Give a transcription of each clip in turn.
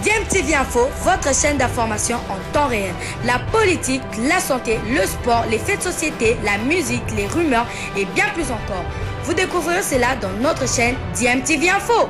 DMTV Info, votre chaîne d'information en temps réel. La politique, la santé, le sport, les faits de société, la musique, les rumeurs et bien plus encore. Vous découvrirez cela dans notre chaîne DMTV Info.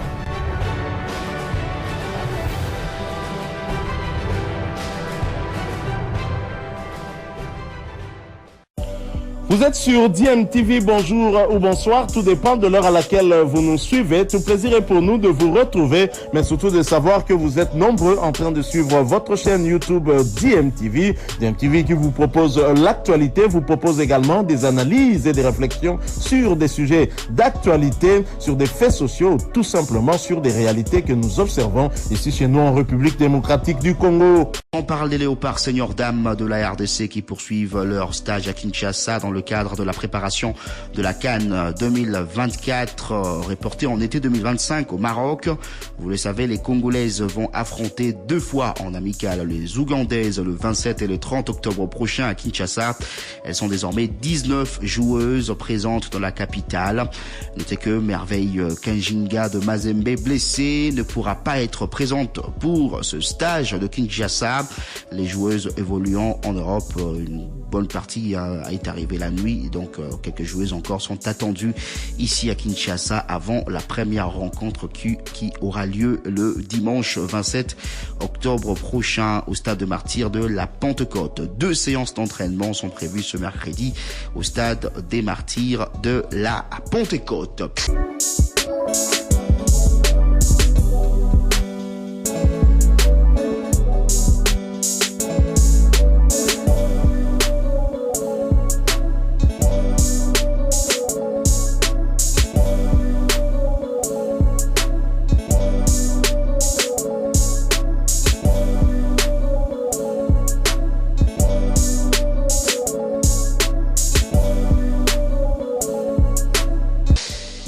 Vous êtes sur DMTV, bonjour ou bonsoir, tout dépend de l'heure à laquelle vous nous suivez. Tout plaisir est pour nous de vous retrouver, mais surtout de savoir que vous êtes nombreux en train de suivre votre chaîne YouTube DMTV. DMTV qui vous propose l'actualité, vous propose également des analyses et des réflexions sur des sujets d'actualité, sur des faits sociaux, tout simplement sur des réalités que nous observons ici chez nous en République démocratique du Congo. On parle des léopards seniors dames de la RDC qui poursuivent leur stage à Kinshasa dans le cadre de la préparation de la CAN 2024 reportée en été 2025 au Maroc. Vous le savez, les Congolaises vont affronter 2 fois en amical les Ougandaises le 27 et le 30 octobre prochain à Kinshasa. Elles sont désormais 19 joueuses présentes dans la capitale. Notez que Merveille Kanjinga de Mazembe, blessée, ne pourra pas être présente pour ce stage de Kinshasa. Les joueuses évoluant en Europe, une bonne partie est arrivée la nuit, donc quelques joueuses encore sont attendues ici à Kinshasa avant la première rencontre qui aura lieu le dimanche 27 octobre prochain au stade de Martyrs de la Pentecôte. 2 séances d'entraînement sont prévues ce mercredi au stade des Martyrs de la Pentecôte.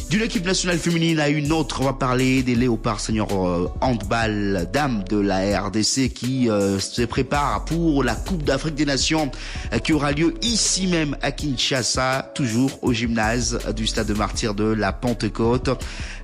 D'une équipe nationale féminine à une autre, on va parler des léopards seniors handball dames de la RDC qui se préparent pour la Coupe d'Afrique des Nations qui aura lieu ici même à Kinshasa, toujours au gymnase du stade de Martyrs de la Pentecôte.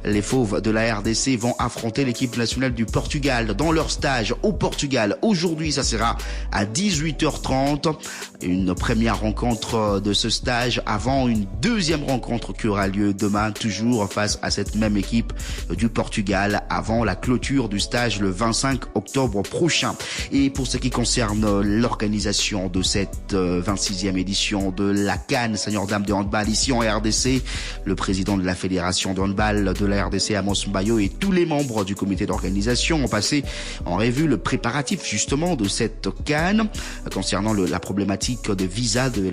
Les fauves de la RDC vont affronter l'équipe nationale du Portugal dans leur stage au Portugal. Aujourd'hui, ça sera à 18h30. Une première rencontre de ce stage avant une deuxième rencontre qui aura lieu demain, toujours face à cette même équipe du Portugal, avant la clôture du stage le 25 octobre prochain. Et pour ce qui concerne l'organisation de cette 26e édition de la CAN Senior Dames de handball ici en RDC, le président de la fédération de handball de la RDC, Amos Mbayo, et tous les membres du comité d'organisation ont passé en revue le préparatif justement de cette CAN concernant la problématique de visa de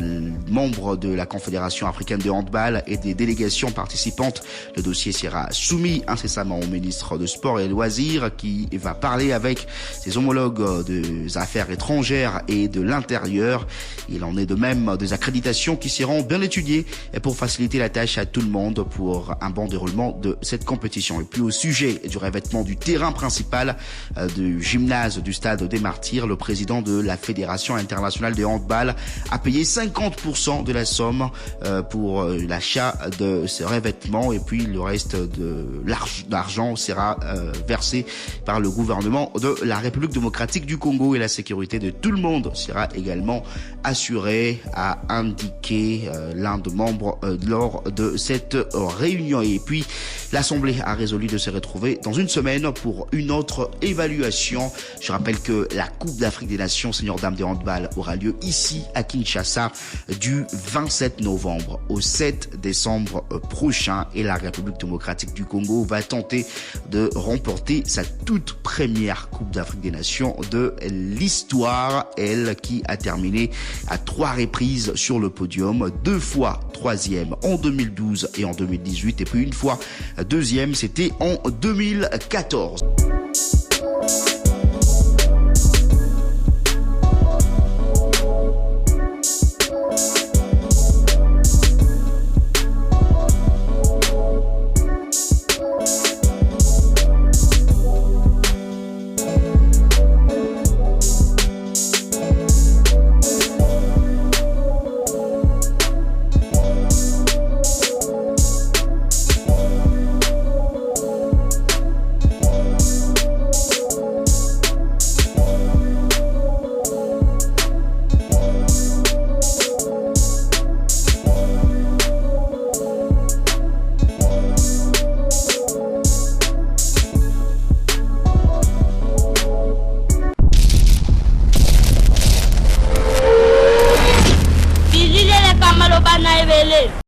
membres de la Confédération africaine de handball et des délégations participantes. Le dossier sera soumis incessamment au ministre de Sport et Loisirs qui va parler avec ses homologues des affaires étrangères et de l'intérieur. Il en est de même des accréditations qui seront bien étudiées pour faciliter la tâche à tout le monde pour un bon déroulement de cette compétition. Et puis au sujet du revêtement du terrain principal du gymnase du stade des Martyrs, le président de la Fédération internationale de handball a payé 50% de la somme pour l'achat de ce revêtement, et puis le reste de l'argent sera versé par le gouvernement de la République démocratique du Congo, et la sécurité de tout le monde sera également assurée, a indiqué l'un des membres lors de cette réunion. Et puis l'Assemblée a résolu de se retrouver dans une semaine pour une autre évaluation. Je rappelle que la Coupe d'Afrique des Nations senior dames de handball aura lieu ici à Kinshasa du 27 novembre au 7 décembre prochain, et la République démocratique du Congo va tenter de remporter sa toute première Coupe d'Afrique des Nations de l'histoire, elle qui a terminé à 3 reprises sur le podium, 2 fois 3e en 2012 et en 2018, et puis une fois 2e, c'était en 2014. na ebele.